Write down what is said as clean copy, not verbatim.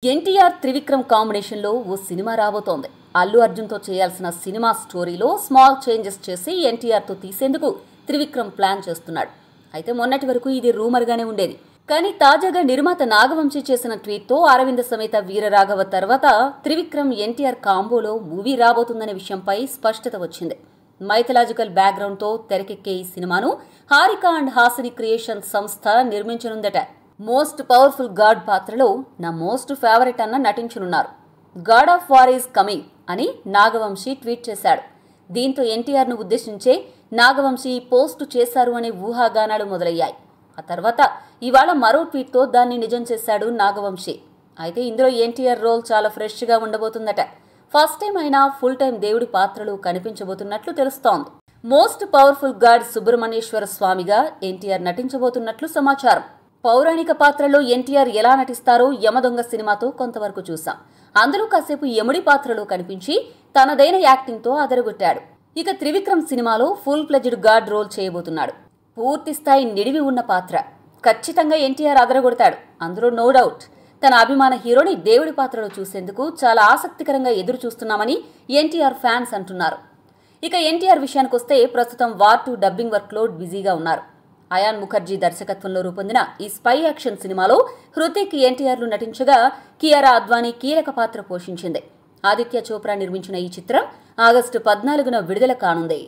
NTR Trivikram combination లో ఓ cinema రాబోతోంది. అల్లు అర్జున్ తో చేయాల్సిన సినిమా స్టోరీలో స్మాల్ చేంజెస్ చేసి ఎన్టీఆర్ తో తీసేందుకు త్రివిక్రమ్ ప్లాన్ చేస్తున్నాడు. అయితే మొన్నటి వరకు ఇది రూమర్ గానే ఉండేది. కానీ తాజాగా నిర్మాత నాగవంశీ చేసిన ట్వీట్ తో అరవింద సమేత వీరరాఘవ తర్వాత త్రివిక్రమ్ ఎన్టీఆర్ కాంబోలో మూవీ రాబోతుందనే విషయంపై స్పష్టత వచ్చింది. మైథలాజికల్ బ్యాక్గ్రౌండ్ తో తెరకెక్కే ఈ సినిమాను హారిక అండ్ హాసిని క్రియేషన్ సంస్థ నిర్మించనుందట. మోస్ట్ పవర్ఫుల్ గాడ్ పాత్రలో నా మోస్ట్ ఫేవరెట్ అన్న నటించనున్నారు. God of War is coming అని నాగవంశీ ట్వీట్ చేశాడు. దీంతో ఎన్టీఆర్ను ఉద్దేశించే నాగవంశీ పోస్ట్ చేశారు అనే ఊహాగానాలు మొదలయ్యాయి. ఆ తర్వాత ఇవాళ మరో ట్వీట్తో దాన్ని నిజం చేశాడు నాగవంశీ. అయితే ఇందులో ఎన్టీఆర్ రోల్ చాలా ఫ్రెష్గా ఉండబోతుందట. ఫస్ట్ టైం అయినా ఫుల్ టైం దేవుడి పాత్రలు కనిపించబోతున్నట్లు తెలుస్తోంది. మోస్ట్ పవర్ఫుల్ గాడ్ సుబ్రహ్మణ్యేశ్వర స్వామిగా ఎన్టీఆర్ నటించబోతున్నట్లు సమాచారం. పౌరాణిక పాత్రలో ఎన్టీఆర్ ఎలా నటిస్తారో యమదొంగ సినిమాతో కొంతవరకు చూసాం. అందులో కాసేపు యముడి పాత్రలో కనిపించి తనదైన యాక్టింగ్తో అదరగొట్టాడు. ఇక త్రివిక్రమ్ సినిమాలో ఫుల్ ప్లెజ్డ్ గాడ్ రోల్ చేయబోతున్నాడు. పూర్తి స్థాయి నిడివి ఉన్న పాత్ర. ఖచ్చితంగా ఎన్టీఆర్ అదరగొడతాడు, అందులో నో డౌట్. తన అభిమాన హీరోని దేవుడి పాత్రలో చూసేందుకు చాలా ఆసక్తికరంగా ఎదురు చూస్తున్నామని ఎన్టీఆర్ ఫ్యాన్స్ అంటున్నారు. ఇక ఎన్టీఆర్ విషయానికొస్తే ప్రస్తుతం వార్ 2 డబ్బింగ్ వర్క్లో బిజీగా ఉన్నారు. అయాన్ ముఖర్జీ దర్శకత్వంలో రూపొందిన ఈ స్పై యాక్షన్ సినిమాలో హృతిక్, ఎన్టీఆర్లు నటించగా కియారా అద్వానీ కీలక పాత్ర పోషించింది. ఆదిత్య చోప్రా నిర్మించిన ఈ చిత్రం ఆగస్టు 14న విడుదల కానుంది.